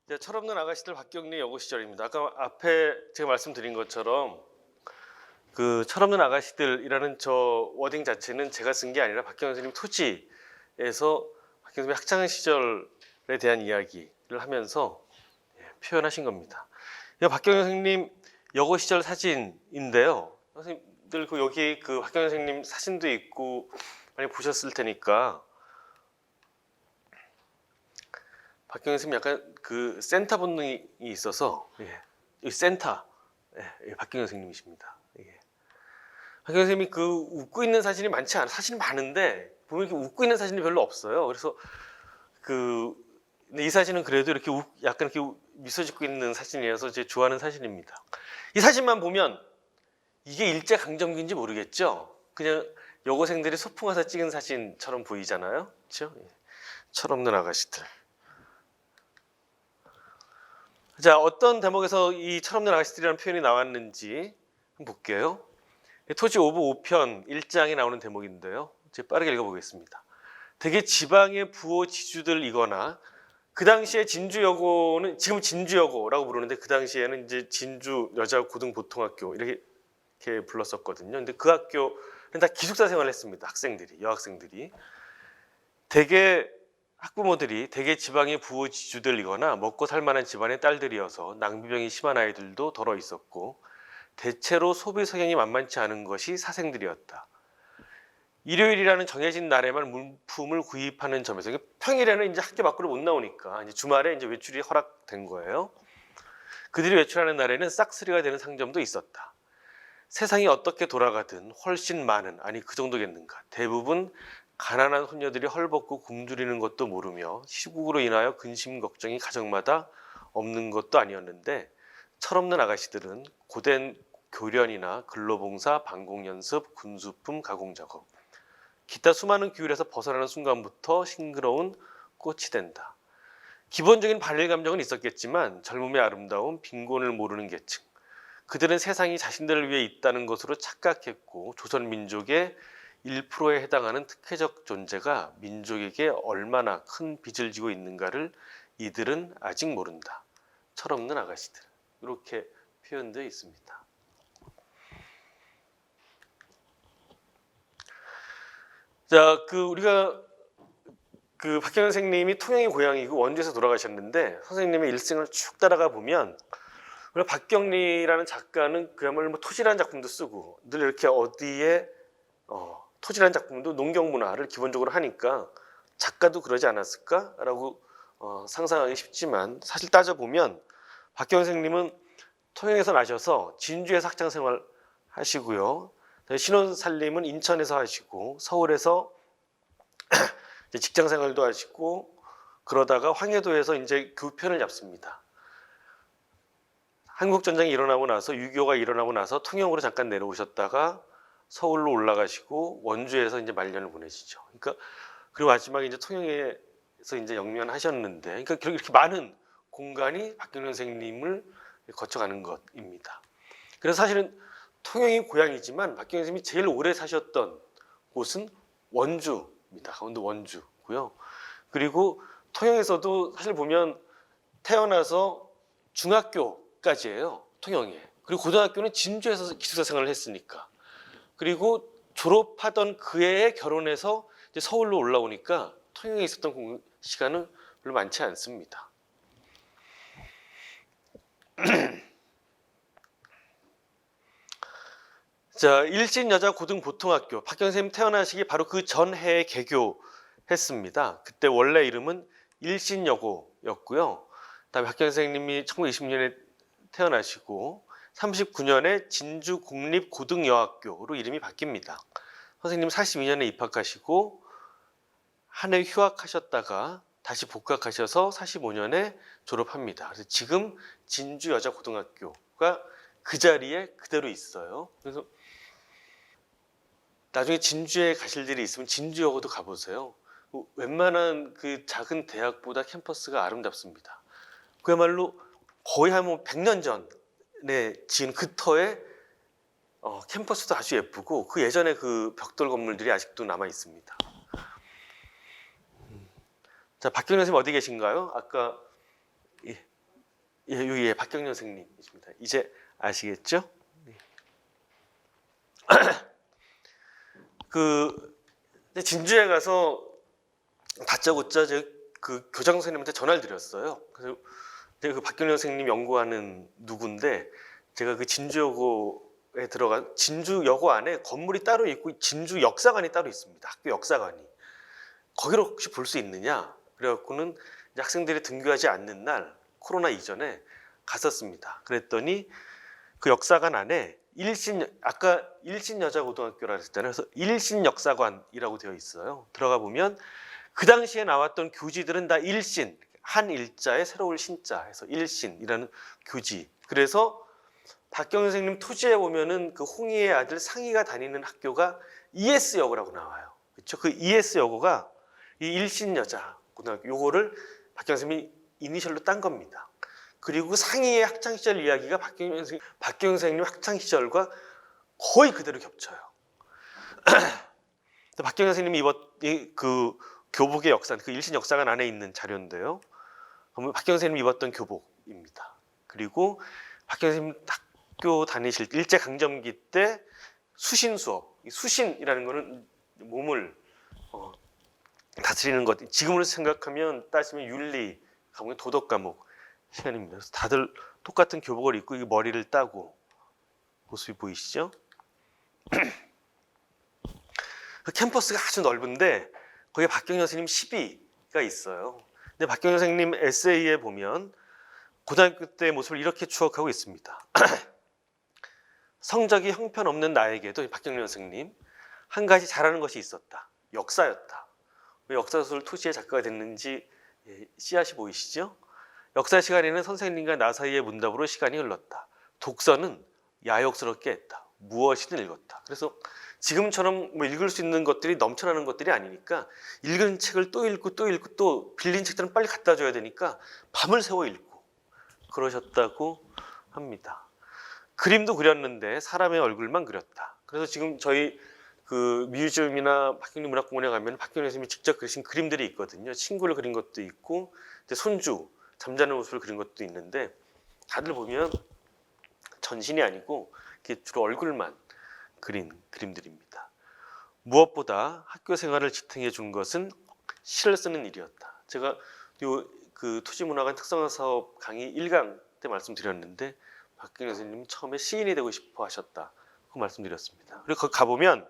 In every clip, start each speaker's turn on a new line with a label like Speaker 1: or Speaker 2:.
Speaker 1: 이제 철없는 아가씨들 박경리 여고 시절입니다. 아까 앞에 제가 말씀드린 것처럼 그 철없는 아가씨들이라는 저 워딩 자체는 제가 쓴 게 아니라 박경리 선생님 토지에서 박경리 선생님 학창 시절에 대한 이야기를 하면서 표현하신 겁니다. 이거 박경리 선생님 여고 시절 사진인데요. 선생님들 여기 그 박경리 선생님 사진도 있고 많이 보셨을 테니까 박경리 선생님 약간 그 센터 본능이 있어서 이 센터 박경리 선생님이십니다. 박경리 선생님이 그 웃고 있는 사진이 많지 않아. 사진이 많은데 보면 이렇게 웃고 있는 사진이 별로 없어요. 그래서 이 사진은 그래도 이렇게 약간 이렇게 미소 짓고 있는 사진이어서 제 좋아하는 사진입니다. 이 사진만 보면 이게 일제 강점기인지 모르겠죠. 그냥 여고생들이 소풍 와서 찍은 사진처럼 보이잖아요. 그렇죠? 철없는 아가씨들. 자, 어떤 대목에서 이 철없는 아가씨들이라는 표현이 나왔는지 한번 볼게요. 토지 오부 5편 1장에 나오는 대목인데요. 제가 빠르게 읽어보겠습니다. 대개 지방의 부호 지주들이거나 그 당시에 진주여고는 지금 진주여고라고 부르는데 그 당시에는 이제 진주 여자 고등보통학교 이렇게 불렀었거든요. 근데 그 학교는 다 기숙사 생활을 했습니다. 학생들이, 여학생들이. 대개 학부모들이 대개 지방의 부호 지주들이거나 먹고 살만한 집안의 딸들이어서 낭비병이 심한 아이들도 덜어 있었고 대체로 소비 성향이 만만치 않은 것이 사생들이었다. 일요일이라는 정해진 날에만 물품을 구입하는 점에서 평일에는 이제 학교 밖으로 못 나오니까 이제 주말에 이제 외출이 허락된 거예요. 그들이 외출하는 날에는 싹쓸이가 되는 상점도 있었다. 세상이 어떻게 돌아가든 훨씬 많은, 아니 그 정도겠는가, 대부분 가난한 혼녀들이 헐벗고 굶주리는 것도 모르며 시국으로 인하여 근심 걱정이 가정마다 없는 것도 아니었는데 철없는 아가씨들은 고된 교련이나 근로봉사, 방공연습, 군수품 가공작업, 기타 수많은 규율에서 벗어나는 순간부터 싱그러운 꽃이 된다. 기본적인 반일 감정은 있었겠지만 젊음의 아름다움, 빈곤을 모르는 계층, 그들은 세상이 자신들을 위해 있다는 것으로 착각했고 조선 민족의 1%에 해당하는 특혜적 존재가 민족에게 얼마나 큰 빚을 지고 있는가를 이들은 아직 모른다. 철없는 아가씨들, 이렇게 표현되어 있습니다. 자, 우리가 박경리 선생님이 통영이 고향이고 원주에서 돌아가셨는데 선생님의 일생을 쭉 따라가 보면 박경리라는 작가는 그야말로 뭐 토지라는 작품도 쓰고 늘 이렇게 어디에 토지라는 작품도 농경문화를 기본적으로 하니까 작가도 그러지 않았을까라고 상상하기 쉽지만 사실 따져보면 박경리 선생님은 통영에서 나셔서 진주에서 학창생활 하시고요. 신혼살림은 인천에서 하시고 서울에서 직장생활도 하시고 그러다가 황해도에서 이제 교편을 잡습니다. 한국전쟁이 일어나고 나서 6.25가 일어나고 나서 통영으로 잠깐 내려오셨다가 서울로 올라가시고 원주에서 이제 말년을 보내시죠. 그러니까 그리고 마지막에 이제 통영에서 이제 영면하셨는데, 그러니까 이렇게 많은 공간이 박경리 선생님을 거쳐가는 것입니다. 그래서 사실은 통영이 고향이지만 박경리 선생님이 제일 오래 사셨던 곳은 원주입니다. 강원도 원주고요. 그리고 통영에서도 사실 보면 태어나서 중학교까지예요. 통영에. 그리고 고등학교는 진주에서 기숙사 생활을 했으니까. 그리고 졸업하던 그 해에 결혼해서 이제 서울로 올라오니까 통영에 있었던 시간은 별로 많지 않습니다. 자, 일진여자고등보통학교, 박경리 선생님 태어나시기 바로 그 전해에 개교했습니다. 그때 원래 이름은 일신여고였고요. 그다음에 박경리 선생님이 1920년에 태어나시고 39년에 진주국립고등여학교로 이름이 바뀝니다. 선생님 42년에 입학하시고 한 해 휴학하셨다가 다시 복학하셔서 45년에 졸업합니다. 그래서 지금 진주여자고등학교가 그 자리에 그대로 있어요. 그래서 나중에 진주에 가실 일이 있으면 진주여고도 가보세요. 웬만한 그 작은 대학보다 캠퍼스가 아름답습니다. 그야말로 거의 한 100년 전에 지은 그 터에 캠퍼스도 아주 예쁘고 그 예전에 그 벽돌 건물들이 아직도 남아 있습니다. 자, 박경리 선생님 어디 계신가요? 아까 여기 박경련 선생님이십니다. 이제 아시겠죠? 그 진주에 가서 다짜고짜 그 교장 선생님한테 전화를 드렸어요. 그래서 그 박경련 선생님 연구하는 누군데 제가 그 진주여고에 들어가 진주여고 안에 건물이 따로 있고 진주 역사관이 따로 있습니다. 학교 역사관이. 거기를 혹시 볼 수 있느냐? 그래갖고는 이제 학생들이 등교하지 않는 날 코로나 이전에 갔었습니다. 그랬더니 그 역사관 안에 아까 일신여자고등학교라 그랬잖아요. 그래서 일신역사관이라고 되어 있어요. 들어가 보면 그 당시에 나왔던 교지들은 다 일신, 한 일자에 새로울 신자 해서 일신이라는 교지. 그래서 박경련 선생님 토지에 보면은 그 홍희의 아들 상희가 다니는 학교가 ES여고라고 나와요. 그렇죠? 그 ES여고가 이 일신여자고등학교 요거를 박경련 선생님이 이니셜로 딴 겁니다. 그리고 상희의 학창 시절 이야기가 박경련 선생님 학창 시절과 거의 그대로 겹쳐요. 박경련 선생님이 입었 그 교복의 역사, 그 일신 역사관 안에 있는 자료인데요. 그러면 박경련 선생님이 입었던 교복입니다. 그리고 박경련 선생님 학교 다니실 때 일제 강점기 때 수신 수업, 수신이라는 거는 몸을 다스리는 것. 지금으로 생각하면 따지면 윤리 과목, 도덕 과목 시간입니다. 그래서 다들 똑같은 교복을 입고 머리를 따고 모습이 보이시죠? 그 캠퍼스가 아주 넓은데 거기에 박경련 선생님 시비가 있어요. 근데 박경련 선생님 에세이에 보면 고등학교 때의 모습을 이렇게 추억하고 있습니다. 성적이 형편없는 나에게도 박경련 선생님 한 가지 잘하는 것이 있었다. 역사였다. 왜 역사소설 토지의 작가가 됐는지 씨앗이 보이시죠? 역사 시간에는 선생님과 나 사이의 문답으로 시간이 흘렀다. 독서는 야욕스럽게 했다. 무엇이든 읽었다. 그래서 지금처럼 뭐 읽을 수 있는 것들이 넘쳐나는 것들이 아니니까 읽은 책을 또 읽고 또 읽고 또 빌린 책들은 빨리 갖다 줘야 되니까 밤을 새워 읽고 그러셨다고 합니다. 그림도 그렸는데 사람의 얼굴만 그렸다. 그래서 지금 저희 그 뮤지엄이나 박경리 문학공원에 가면 박경련 선생님이 직접 그리신 그림들이 있거든요. 친구를 그린 것도 있고 손주 잠자는 모습을 그린 것도 있는데 다들 보면 전신이 아니고 주로 얼굴만 그린 그림들입니다. 무엇보다 학교 생활을 지탱해 준 것은 시를 쓰는 일이었다. 제가 그 토지문화관 특성화 사업 강의 1강 때 말씀드렸는데 박경련 선생님이 처음에 시인이 되고 싶어 하셨다고 말씀드렸습니다. 그리고 거기 가보면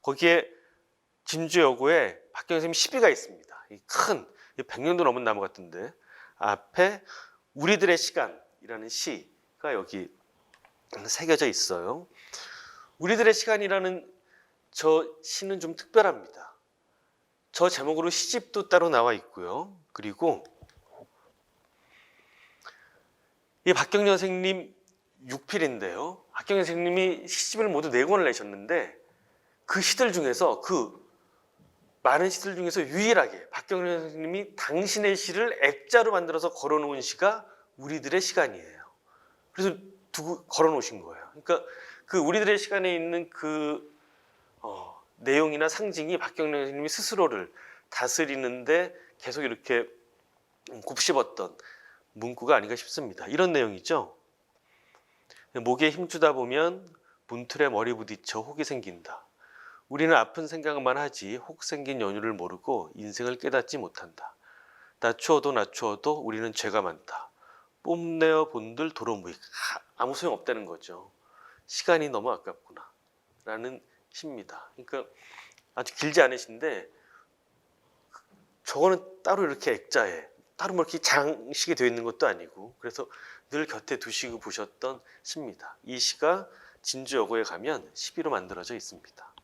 Speaker 1: 거기에 진주여고에 박경련 선생님 시비가 있습니다. 이 큰 100년도 넘은 나무 같은데 앞에 우리들의 시간이라는 시가 여기 새겨져 있어요. 우리들의 시간이라는 저 시는 좀 특별합니다. 저 제목으로 시집도 따로 나와 있고요. 그리고 이 박경련 선생님 6필인데요. 박경련 선생님이 시집을 모두 4권을 내셨는데 그 시들 중에서 많은 시들 중에서 유일하게 박경련 선생님이 당신의 시를 액자로 만들어서 걸어놓은 시가 우리들의 시간이에요. 그래서 걸어놓으신 거예요. 그러니까 그 우리들의 시간에 있는 내용이나 상징이 박경련 선생님이 스스로를 다스리는데 계속 이렇게 곱씹었던 문구가 아닌가 싶습니다. 이런 내용이죠. 목에 힘주다 보면 문틀에 머리 부딪혀 혹이 생긴다. 우리는 아픈 생각만 하지 혹 생긴 연유를 모르고 인생을 깨닫지 못한다. 낮추어도 우리는 죄가 많다. 뽐내어 본들 도로 무익. 아무 소용 없다는 거죠. 시간이 너무 아깝구나 라는 시입니다. 그러니까 아주 길지 않은 시인데 저거는 따로 이렇게 액자에 따로 뭐 이렇게 장식이 되어 있는 것도 아니고 그래서 늘 곁에 두시고 보셨던 시입니다. 이 시가 진주여고에 가면 시비로 만들어져 있습니다.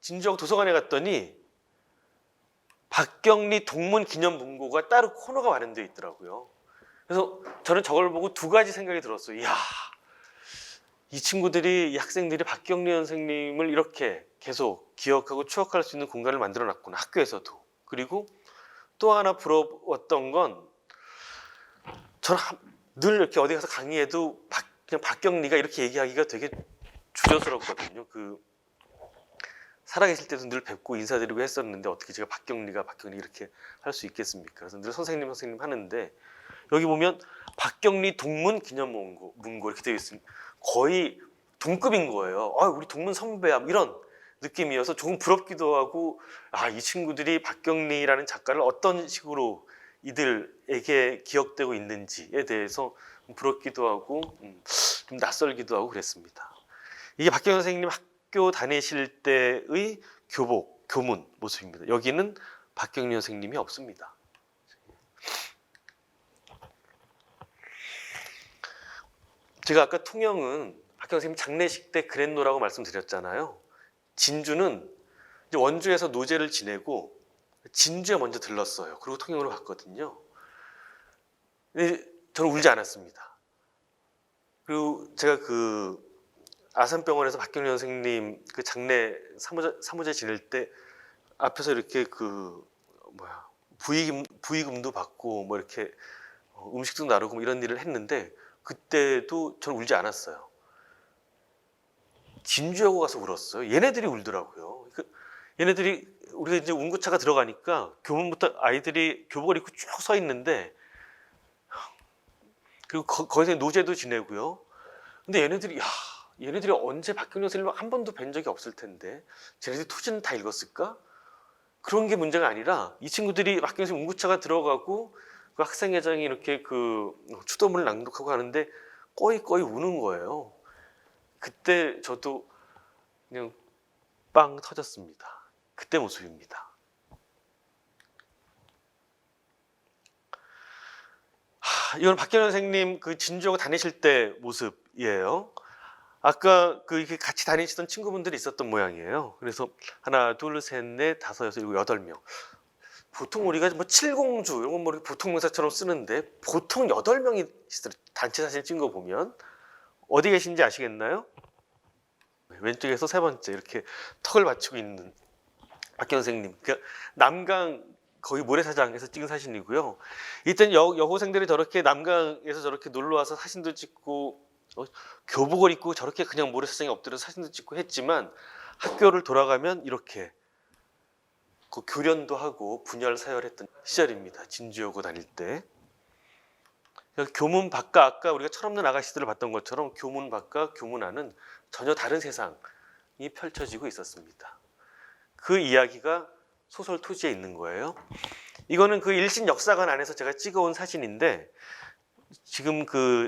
Speaker 1: 진주여고 도서관에 갔더니 박경리 동문 기념문고가 따로 코너가 마련되어 있더라고요. 그래서 저는 저걸 보고 2가지 생각이 들었어요. 이야, 이 친구들이, 이 학생들이 박경련 선생님을 이렇게 계속 기억하고 추억할 수 있는 공간을 만들어 놨구나, 학교에서도. 그리고 또 하나 부러웠던 건 저는 늘 이렇게 어디 가서 강의해도 그냥 박경리가 이렇게 얘기하기가 되게 주저스럽거든요. 살아계실 때도 늘 뵙고 인사드리고 했었는데 어떻게 제가 박경리 이렇게 할 수 있겠습니까? 그래서 늘 선생님 하는데 여기 보면 박경리 동문 기념문고 이렇게 되어 있습니다. 거의 동급인 거예요. 우리 동문 선배야 이런 느낌이어서 조금 부럽기도 하고 이 친구들이 박경리라는 작가를 어떤 식으로 이들에게 기억되고 있는지에 대해서 부럽기도 하고 좀 낯설기도 하고 그랬습니다. 이게 박경리 선생님 학교 다니실 때의 교문 모습입니다. 여기는 박경리 선생님이 없습니다. 제가 아까 통영은 박경리 선생님 장례식 때 그랬노라고 말씀드렸잖아요. 진주는 이제 원주에서 노제를 지내고 진주에 먼저 들렀어요. 그리고 통영으로 갔거든요. 근데 저는 울지 않았습니다. 그리고 제가 그 아산병원에서 박경리 선생님 그 장례 사무제 지낼 때 앞에서 이렇게 부의금도 받고 뭐 이렇게 음식도 나르고 뭐 이런 일을 했는데 그때도 저는 울지 않았어요. 진주하고 가서 울었어요. 얘네들이 울더라고요. 얘네들이 우리가 이제 운구차가 들어가니까 교문부터 아이들이 교복을 입고 쭉 서 있는데 그리고 거기서 노제도 지내고요. 근데 얘네들이 언제 박경리 선생님을 한 번도 뵌 적이 없을 텐데 쟤네들이 토지는 다 읽었을까? 그런 게 문제가 아니라 이 친구들이 박경리 선생님 운구차가 들어가고 그 학생회장이 이렇게 그 추도문을 낭독하고 하는데 꺼이 우는 거예요. 그때 저도 그냥 빵 터졌습니다. 그때 모습입니다. 이건 박경리 선생님 그 진주하고 다니실 때 모습이에요. 아까 이렇게 같이 다니시던 친구분들이 있었던 모양이에요. 그래서 하나, 둘, 셋, 넷, 다섯, 여섯, 일곱, 8명. 보통 우리가 뭐 칠공주 이런 건 뭐 보통 명사처럼 쓰는데 보통 8명이 단체 사진 찍은 거 보면 어디 계신지 아시겠나요? 왼쪽에서 세 번째 이렇게 턱을 받치고 있는 박경리 선생님. 남강 거기 모래사장에서 찍은 사진이고요. 이때는 여고생들이 저렇게 남강에서 저렇게 놀러 와서 사진도 찍고 교복을 입고 저렇게 그냥 모래사장에 엎드려서 사진도 찍고 했지만 학교를 돌아가면 이렇게 그 교련도 하고 분열 사열했던 시절입니다. 진주여고 다닐 때. 교문 밖과 아까 우리가 철없는 아가씨들을 봤던 것처럼 교문 밖과 교문 안은 전혀 다른 세상이 펼쳐지고 있었습니다. 그 이야기가 소설 토지에 있는 거예요. 이거는 그 일신 역사관 안에서 제가 찍어온 사진인데 지금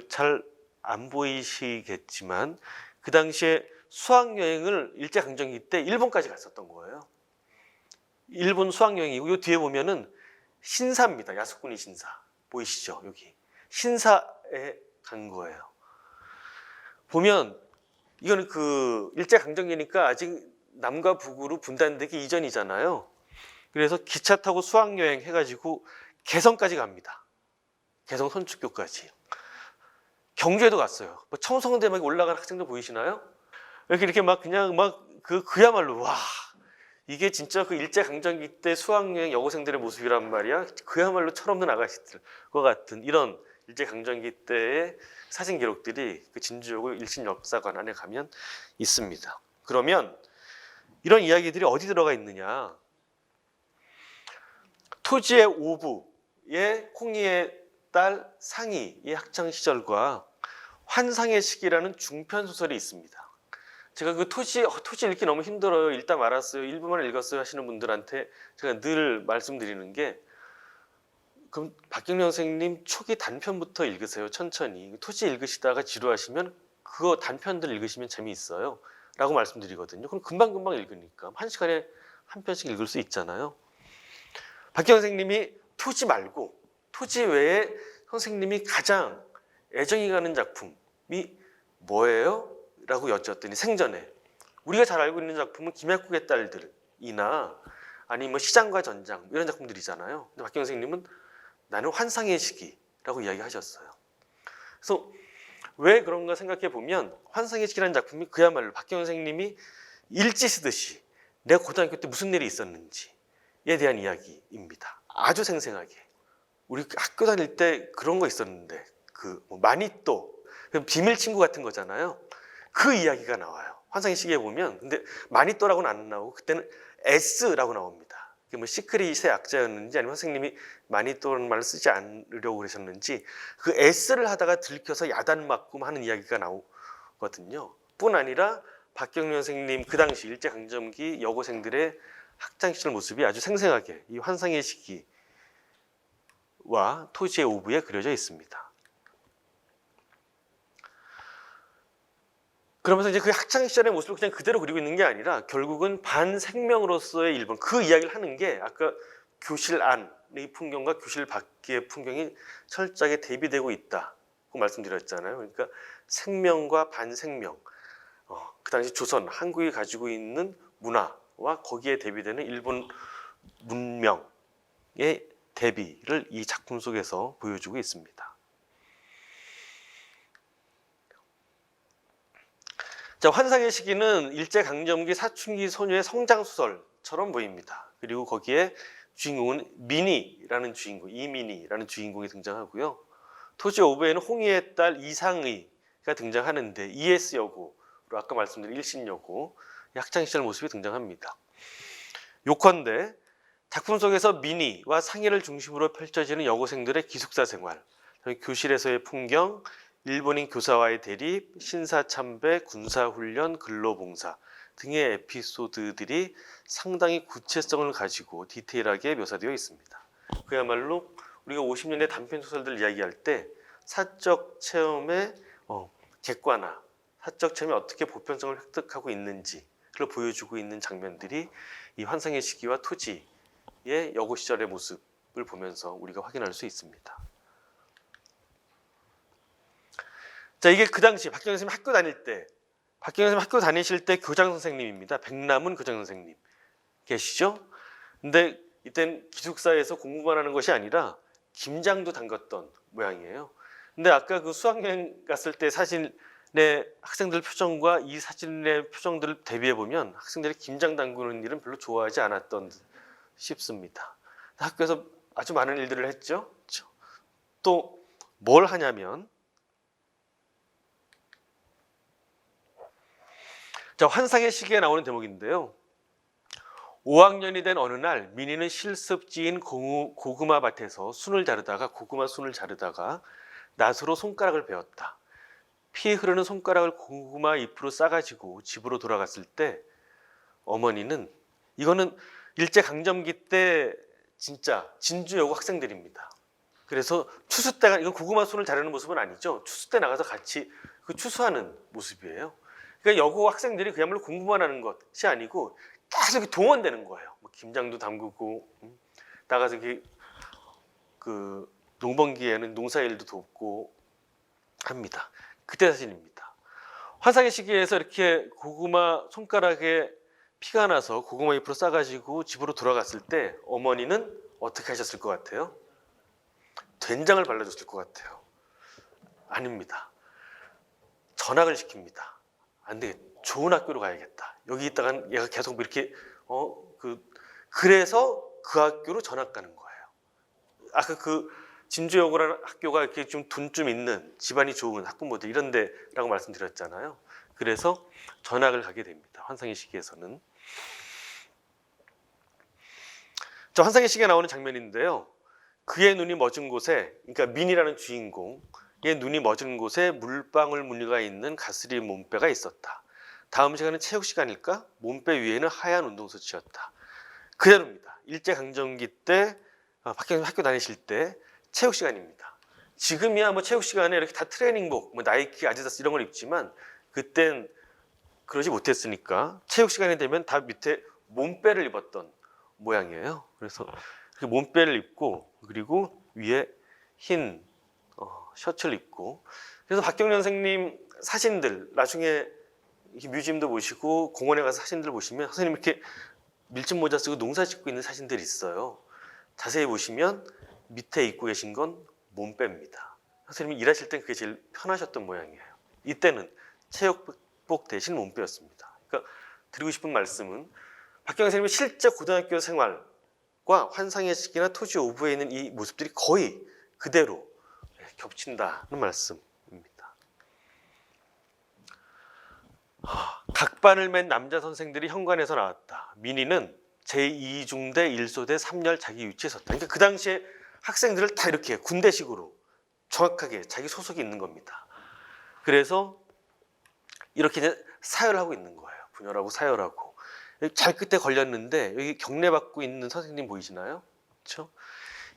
Speaker 1: 잘 안 보이시겠지만 그 당시에 수학여행을 일제강점기 때 일본까지 갔었던 거예요. 일본 수학여행이고 이 뒤에 보면은 신사입니다. 야스쿠니 신사 보이시죠? 여기 신사에 간 거예요. 보면 이거는 일제강점기니까 아직 남과 북으로 분단되기 이전이잖아요. 그래서 기차 타고 수학여행 해가지고 개성까지 갑니다. 개성 선축교까지. 경주에도 갔어요. 청성대막에 올라간 학생들 보이시나요? 이렇게 그야말로 와 이게 진짜 일제강점기 때 수학여행 여고생들의 모습이란 말이야. 그야말로 철없는 아가씨들과 같은 이런 일제강점기 때의 사진 기록들이 진주여고 일신역사관 안에 가면 있습니다. 그러면 이런 이야기들이 어디 들어가 있느냐? 토지의 오부의 홍희의 딸 상희의 학창 시절과 환상의 시기라는 중편 소설이 있습니다. 제가 토지 읽기 너무 힘들어요. 읽다 말았어요. 일부만 읽었어요 하시는 분들한테 제가 늘 말씀드리는 게 그럼 박경리 선생님 초기 단편부터 읽으세요. 천천히. 토지 읽으시다가 지루하시면 그거 단편들 읽으시면 재미있어요. 라고 말씀드리거든요. 그럼 금방금방 읽으니까 1시간에 한 편씩 읽을 수 있잖아요. 박경리 선생님이 토지 말고 토지 외에 선생님이 가장 애정이 가는 작품이 뭐예요? 라고 여쭈었더니 생전에 우리가 잘 알고 있는 작품은 김약국의 딸들이나 아니면 뭐 시장과 전장 이런 작품들이잖아요. 근데 박경리 선생님은 나는 환상의 시기라고 이야기하셨어요. 그래서 왜 그런가 생각해 보면 환상의 시기라는 작품이 그야말로 박경리 선생님이 일지 쓰듯이 내가 고등학교 때 무슨 일이 있었는지에 대한 이야기입니다. 아주 생생하게. 우리 학교 다닐 때 그런 거 있었는데 마니또 비밀 친구 같은 거잖아요. 그 이야기가 나와요. 환상의 시기에 보면. 근데 마니또라고는 안 나오고 그때는 S라고 나옵니다. 그게 뭐 시크릿의 약자였는지 아니면 선생님이 마니또라는 말을 쓰지 않으려고 그러셨는지 그 S를 하다가 들켜서 야단 맞고 하는 이야기가 나오거든요. 뿐 아니라 박경련 선생님 그 당시 일제강점기 여고생들의 학창시절 모습이 아주 생생하게 이 환상의 시기와 토지의 오브에 그려져 있습니다. 그러면서 이제 그 학창시절의 모습을 그냥 그대로 그리고 있는 게 아니라 결국은 반생명으로서의 일본, 그 이야기를 하는 게 아까 교실 안의 풍경과 교실 밖의 풍경이 철저하게 대비되고 있다고 말씀드렸잖아요. 그러니까 생명과 반생명, 그 당시 조선, 한국이 가지고 있는 문화와 거기에 대비되는 일본 문명의 대비를 이 작품 속에서 보여주고 있습니다. 자, 환상의 시기는 일제강점기 사춘기 소녀의 성장소설처럼 보입니다. 그리고 거기에 주인공은 미니라는 주인공, 이민희라는 주인공이 등장하고요. 토지 오브에는 홍희의 딸 이상의가 등장하는데 ES 여고로 아까 말씀드린 일신여고 학창시절 모습이 등장합니다. 요컨대 작품 속에서 미니와 상희를 중심으로 펼쳐지는 여고생들의 기숙사 생활, 교실에서의 풍경, 일본인 교사와의 대립, 신사참배, 군사훈련, 근로봉사 등의 에피소드들이 상당히 구체성을 가지고 디테일하게 묘사되어 있습니다. 그야말로 우리가 50년대 단편소설들 이야기할 때 사적 체험의 객관화, 사적 체험이 어떻게 보편성을 획득하고 있는지를 보여주고 있는 장면들이 이 환상의 시기와 토지의 여고 시절의 모습을 보면서 우리가 확인할 수 있습니다. 자, 이게 그 당시 박경현 선생님 학교 다닐 때, 박경현 선생님 학교 다니실 때 교장 선생님입니다. 백남은 교장 선생님 계시죠? 근데 이땐 기숙사에서 공부만 하는 것이 아니라 김장도 담갔던 모양이에요. 근데 아까 그 수학여행 갔을 때 사진의 학생들 표정과 이 사진의 표정들을 대비해 보면 학생들이 김장 담그는 일은 별로 좋아하지 않았던 듯 싶습니다. 학교에서 아주 많은 일들을 했죠. 또 뭘 하냐면, 자, 환상의 시기에 나오는 대목인데요. 5학년이 된 어느 날 민희는 실습지인 고구마 밭에서 고구마 순을 자르다가 낫으로 손가락을 베었다. 피 흐르는 손가락을 고구마 잎으로 싸가지고 집으로 돌아갔을 때 어머니는, 이거는 일제강점기 때 진짜 진주여고 학생들입니다. 그래서 추수 때가, 이건 고구마 순을 자르는 모습은 아니죠. 추수 때 나가서 같이 그 추수하는 모습이에요. 그러니까 여고 학생들이 그야말로 공부만 하는 것이 아니고 계속 동원되는 거예요. 뭐 김장도 담그고 나가서 그 농번기에는 농사일도 돕고 합니다. 그때 사진입니다. 환상의 시기에서 이렇게 고구마 손가락에 피가 나서 고구마 잎으로 싸가지고 집으로 돌아갔을 때 어머니는 어떻게 하셨을 것 같아요? 된장을 발라줬을 것 같아요. 아닙니다. 전학을 시킵니다. 안 되겠다. 좋은 학교로 가야겠다. 여기 있다간 얘가 계속 이렇게 그래서 그 학교로 전학 가는 거예요. 아까 그 진주여고라는 학교가 이렇게 좀 돈 좀 있는 집안이 좋은 학부모들 이런 데라고 말씀드렸잖아요. 그래서 전학을 가게 됩니다. 환상의 시기에서는. 저 환상의 시기에 나오는 장면인데요. 그의 눈이 멎은 곳에, 그러니까 민이라는 주인공의 눈이 멎은 곳에 물방울 무늬가 있는 가스리 몸빼가 있었다. 다음 시간은 체육 시간일까? 몸빼 위에는 하얀 운동소치였다. 그대로입니다. 일제강점기 때 박경현 학교 다니실 때 체육 시간입니다. 지금이야 뭐 체육 시간에 이렇게 다 트레이닝복, 뭐 나이키, 아디다스 이런 걸 입지만 그땐 그러지 못했으니까 체육 시간이 되면 다 밑에 몸빼를 입었던 모양이에요. 그래서 그 몸빼를 입고 그리고 위에 흰 셔츠를 입고, 그래서 박경련 선생님 사진들 나중에 뮤지엄도 보시고 공원에 가서 사진들 보시면 선생님 이렇게 밀짚 모자 쓰고 농사 짓고 있는 사진들이 있어요. 자세히 보시면 밑에 입고 계신 건 몸빼입니다. 선생님이 일하실 땐 그게 제일 편하셨던 모양이에요. 이때는 체육복 대신 몸빼였습니다. 그러니까 드리고 싶은 말씀은 박경현 선생님의 실제 고등학교 생활과 환상의 시기나 토지 오브에 있는 이 모습들이 거의 그대로 겹친다는 말씀입니다. 각반을 맨 남자 선생들이 현관에서 나왔다. 민희는 제2중대 1소대 3열 자기 위치에 섰다. 그러니까 그 당시에 학생들을 다 이렇게 군대식으로 정확하게 자기 소속이 있는 겁니다. 그래서 이렇게 이제 사열하고 있는 거예요. 분열하고 사열하고. 잘 끝에 걸렸는데 여기 경례받고 있는 선생님 보이시나요? 그렇죠?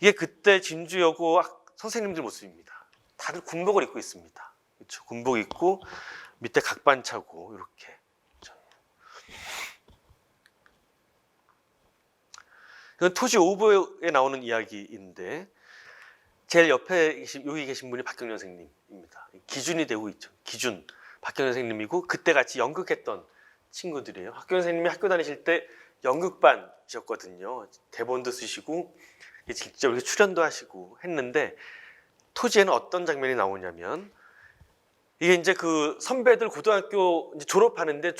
Speaker 1: 이게 그때 진주여고 선생님들 모습입니다. 다들 군복을 입고 있습니다. 그렇죠? 군복 입고 밑에 각반 차고 이렇게. 이건 토지 오보에 나오는 이야기인데 제일 옆에 여기 계신 분이 박경련 선생님입니다. 기준이 되고 있죠. 기준 박경련 선생님이고 그때 같이 연극했던 친구들이에요. 박경련 선생님이 학교 다니실 때 연극반이셨거든요. 대본도 쓰시고 직접 이렇게 출연도 하시고 했는데 토지에는 어떤 장면이 나오냐면 이게 이제 그 선배들 고등학교 이제 졸업하는데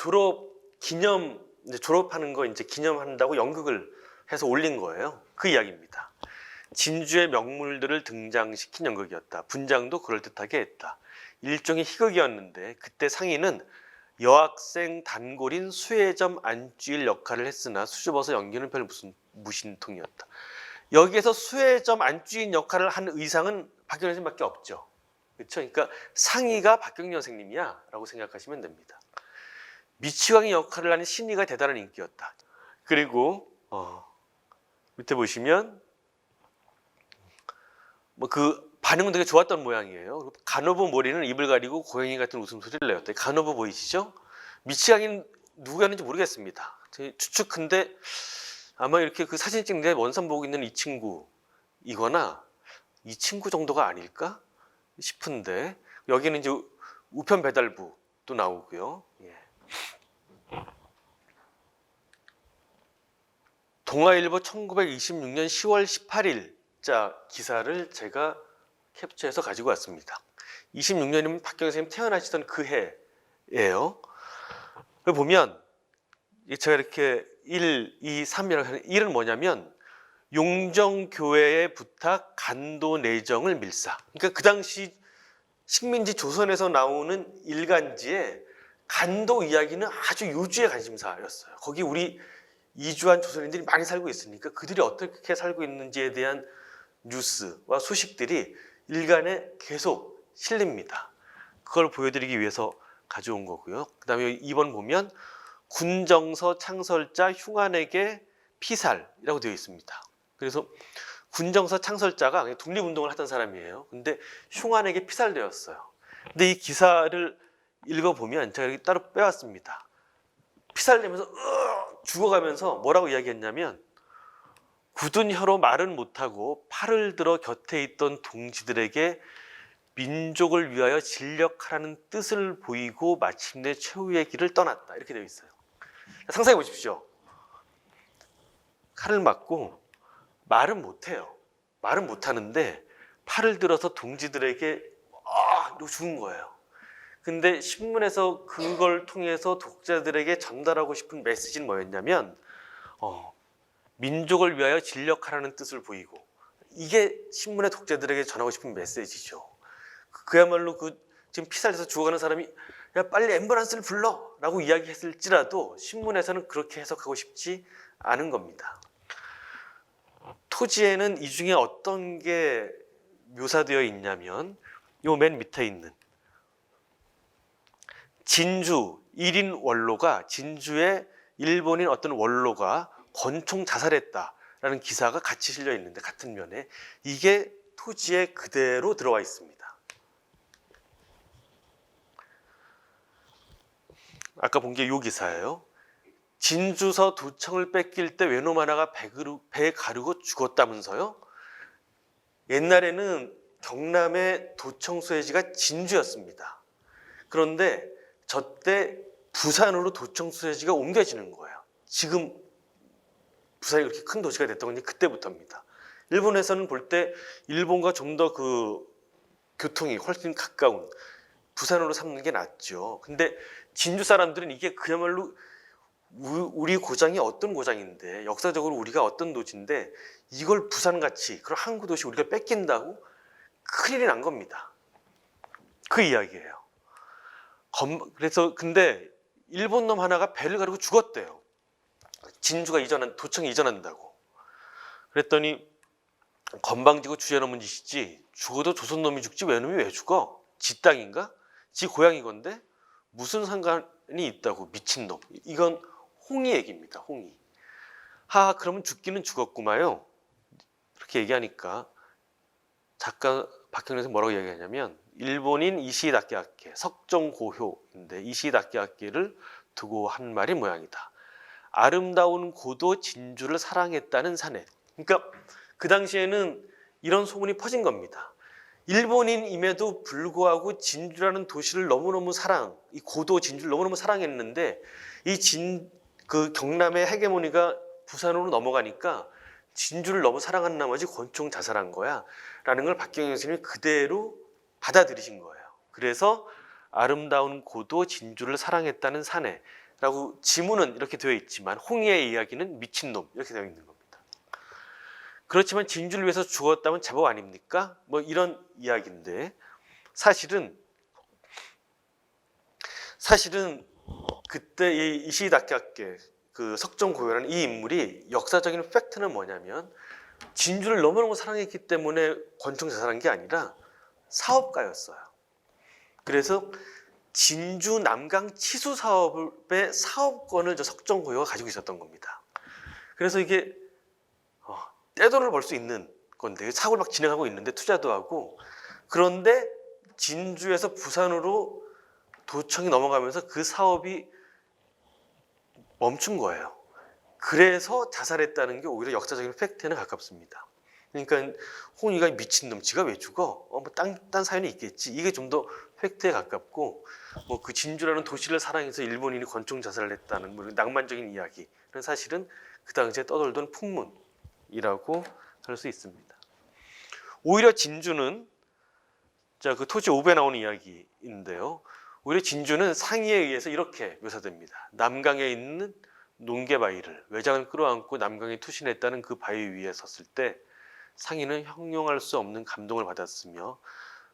Speaker 1: 졸업하는 거 이제 기념한다고 연극을 해서 올린 거예요. 그 이야기입니다. 진주의 명물들을 등장시킨 연극이었다. 분장도 그럴듯하게 했다. 일종의 희극이었는데 그때 상인은 여학생 단골인 수혜점 안주일 역할을 했으나 수줍어서 연기는 별 무신통이었다. 여기에서 수혜점 안주인 역할을 한 의상은 박경련 선생님밖에 없죠. 그렇죠? 그러니까 상의가 박경련 선생님이야 라고 생각하시면 됩니다. 미치광이 역할을 하는 신이가 대단한 인기였다. 그리고 밑에 보시면 뭐 그 반응은 되게 좋았던 모양이에요. 간호부 머리는 입을 가리고 고양이 같은 웃음소리를 내었다. 간호부 보이시죠? 미치광이는 누구였는지 모르겠습니다. 추측한데 아마 이렇게 그 사진 찍는 원산 보고 있는 이 친구이거나 이 친구 정도가 아닐까 싶은데 여기는 이제 우편 배달부도 나오고요. 예. 동아일보 1926년 10월 18일자 기사를 제가 캡처해서 가지고 왔습니다. 26년이면 박경련 선생님 태어나시던 그 해예요. 보면 제가 이렇게 1, 2, 3이라고 하는 1은 뭐냐면 용정교회의 부탁 간도 내정을 밀사. 그러니까 그 당시 식민지 조선에서 나오는 일간지에 간도 이야기는 아주 요주의 관심사였어요. 거기 우리 이주한 조선인들이 많이 살고 있으니까 그들이 어떻게 살고 있는지에 대한 뉴스와 소식들이 일간에 계속 실립니다. 그걸 보여드리기 위해서 가져온 거고요. 그 다음에 2번 보면 군정서 창설자 흉안에게 피살이라고 되어 있습니다. 그래서 군정서 창설자가 독립운동을 하던 사람이에요. 근데 흉안에게 피살되었어요. 근데 이 기사를 읽어보면 제가 여기 따로 빼왔습니다. 피살되면서 죽어가면서 뭐라고 이야기했냐면 굳은 혀로 말은 못하고 팔을 들어 곁에 있던 동지들에게 민족을 위하여 진력하라는 뜻을 보이고 마침내 최후의 길을 떠났다. 이렇게 되어 있어요. 상상해 보십시오. 칼을 맞고 말은 못해요. 말은 못하는데 팔을 들어서 동지들에게 이러고 죽은 거예요. 근데 신문에서 그걸 통해서 독자들에게 전달하고 싶은 메시지는 뭐였냐면 민족을 위하여 진력하라는 뜻을 보이고 이게 신문의 독자들에게 전하고 싶은 메시지죠. 그야말로 지금 피살돼서 죽어가는 사람이 야 빨리 앰뷸런스를 불러 라고 이야기했을지라도 신문에서는 그렇게 해석하고 싶지 않은 겁니다. 토지에는 이 중에 어떤 게 묘사되어 있냐면 요 맨 밑에 있는 진주 1인 원로가 진주의 일본인 어떤 원로가 권총 자살했다라는 기사가 같이 실려 있는데 같은 면에 이게 토지에 그대로 들어와 있습니다. 아까 본 게 요 기사예요. 진주서 도청을 뺏길 때 외놈 하나가 배 가르고 죽었다면서요? 옛날에는 경남의 도청 수혜지가 진주였습니다. 그런데 저때 부산으로 도청 수혜지가 옮겨지는 거예요. 지금 부산이 그렇게 큰 도시가 됐던 건 그때부터입니다. 일본에서는 볼 때 일본과 좀 더 그 교통이 훨씬 가까운 부산으로 삼는 게 낫죠. 근데 진주 사람들은 이게 그야말로 우리 고장이 어떤 고장인데 역사적으로 우리가 어떤 도시인데 이걸 부산같이 그런 항구 도시 우리가 뺏긴다고 큰일이 난 겁니다. 그 이야기예요. 그래서 근데 일본 놈 하나가 배를 가르고 죽었대요. 진주가 도청에 이전한다고. 그랬더니 건방지고 주제넘은 짓이지, 죽어도 조선 놈이 죽지 왜 놈이 왜 죽어? 지 땅인가? 지 고향이 건데 무슨 상관이 있다고, 미친놈. 이건 홍이 얘기입니다. 홍이. 그러면 죽기는 죽었구마요. 이렇게 얘기하니까 작가 박형렬에서 뭐라고 얘기하냐면, 일본인 이시이 다케아케, 석정고효인데 이시이 다케아케를 두고 한 말이 모양이다. 아름다운 고도 진주를 사랑했다는 사내. 그러니까 그 당시에는 이런 소문이 퍼진 겁니다. 일본인임에도 불구하고 진주라는 도시를 너무너무 이 고도 진주를 너무너무 사랑했는데, 그 경남의 헤게모니가 부산으로 넘어가니까 진주를 너무 사랑한 나머지 권총 자살한 거야 라는 걸 박경영 선생님이 그대로 받아들이신 거예요. 그래서 아름다운 고도 진주를 사랑했다는 사내라고 지문은 이렇게 되어 있지만 홍의의 이야기는 미친놈 이렇게 되어 있는 겁니다. 그렇지만 진주를 위해서 죽었다면 제법 아닙니까? 뭐 이런 이야기인데, 사실은 그때 이 이시이 다케아케, 그 석정고요라는 이 인물이 역사적인 팩트는 뭐냐면, 진주를 너무너무 사랑했기 때문에 권총 자살한 게 아니라 사업가였어요. 그래서 진주 남강 치수 사업의 사업권을 석정고요가 가지고 있었던 겁니다. 그래서 이게 떼돈을 벌 수 있는 건데, 사업을 막 진행하고 있는데 투자도 하고, 그런데 진주에서 부산으로 도청이 넘어가면서 그 사업이 멈춘 거예요. 그래서 자살했다는 게 오히려 역사적인 팩트에는 가깝습니다. 그러니까 홍의가 미친놈, 지가 왜 죽어? 뭐 딴 사연이 있겠지. 이게 좀 더 팩트에 가깝고, 뭐 그 진주라는 도시를 사랑해서 일본인이 권총 자살을 했다는 뭐 낭만적인 이야기는 사실은 그 당시에 떠돌던 풍문이라고 할 수 있습니다. 오히려 진주는, 그 토지 5배 나오는 이야기인데요. 오히려 진주는 상의에 의해서 이렇게 묘사됩니다. 남강에 있는 농계바위를, 외장을 끌어안고 남강에 투신했다는 그 바위 위에 섰을 때 상의는 형용할 수 없는 감동을 받았으며,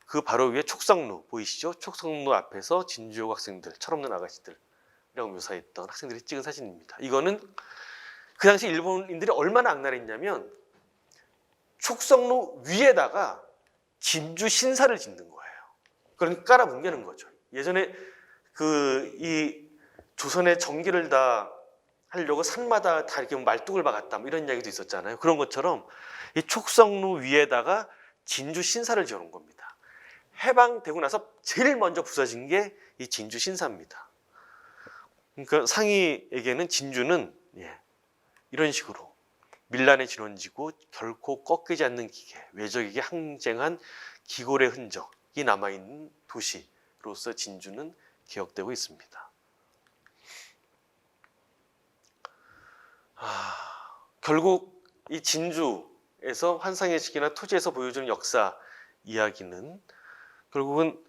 Speaker 1: 그 바로 위에 촉성루 보이시죠? 촉성루 앞에서 진주여고 학생들, 철없는 아가씨들이라고 묘사했던 학생들이 찍은 사진입니다. 이거는 그 당시 일본인들이 얼마나 악랄했냐면, 촉성루 위에다가 진주 신사를 짓는 거예요. 그러니까 깔아뭉개는 거죠. 예전에 이 조선의 전기를 다 하려고 산마다 다 이렇게 말뚝을 박았다, 뭐 이런 이야기도 있었잖아요. 그런 것처럼 이 촉성루 위에다가 진주 신사를 지어놓은 겁니다. 해방되고 나서 제일 먼저 부서진 게 이 진주 신사입니다. 그러니까 상의에게는 진주는 이런 식으로 밀란의 진원지고 결코 꺾이지 않는 기계, 외적에게 항쟁한 기골의 흔적이 남아있는 도시로서 진주는 기억되고 있습니다. 결국 이 진주에서 환상의 시기나 토지에서 보여주는 역사 이야기는 결국은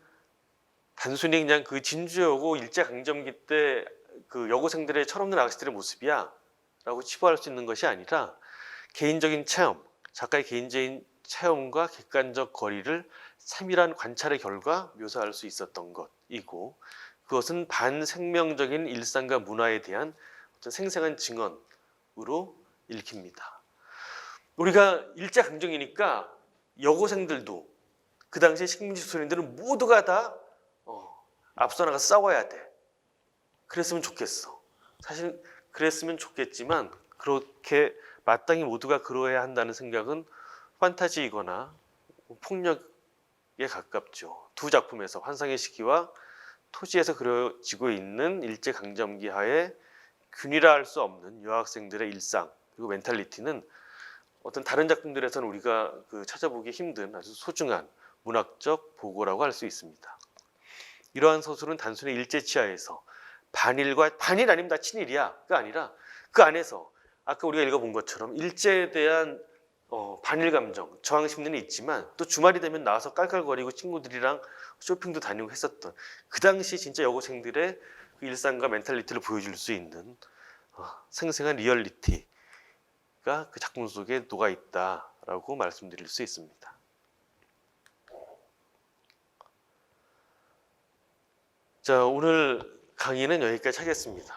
Speaker 1: 단순히 그냥 그 진주여고 일제강점기 때 그 여고생들의 철없는 아가씨들의 모습이야 라고 치부할 수 있는 것이 아니라, 개인적인 체험, 작가의 개인적인 체험과 객관적 거리를 세밀한 관찰의 결과 묘사할 수 있었던 것이고, 그것은 반생명적인 일상과 문화에 대한 어떤 생생한 증언으로 읽힙니다. 우리가 일제강점기니까 여고생들도, 그 당시에 식민지 소년들은 모두가 다 앞서 나가 싸워야 돼. 그랬으면 좋겠어. 사실 그랬으면 좋겠지만, 그렇게 마땅히 모두가 그러해야 한다는 생각은 판타지이거나 폭력에 가깝죠. 두 작품에서 환상의 시기와 토지에서 그려지고 있는 일제강점기 하에 균일화할 수 없는 여학생들의 일상, 그리고 멘탈리티는 어떤 다른 작품들에서는 우리가 찾아보기 힘든 아주 소중한 문학적 보고라고 할 수 있습니다. 이러한 서술은 단순히 일제치하에서 반일 아니면 다 친일이야가 아니라, 그 안에서 아까 우리가 읽어본 것처럼 일제에 대한 반일 감정, 저항 심리는 있지만, 또 주말이 되면 나와서 깔깔거리고 친구들이랑 쇼핑도 다니고 했었던 그 당시 진짜 여고생들의 그 일상과 멘탈리티를 보여줄 수 있는 생생한 리얼리티가 그 작품 속에 녹아 있다라고 말씀드릴 수 있습니다. 자, 오늘 강의는 여기까지 하겠습니다.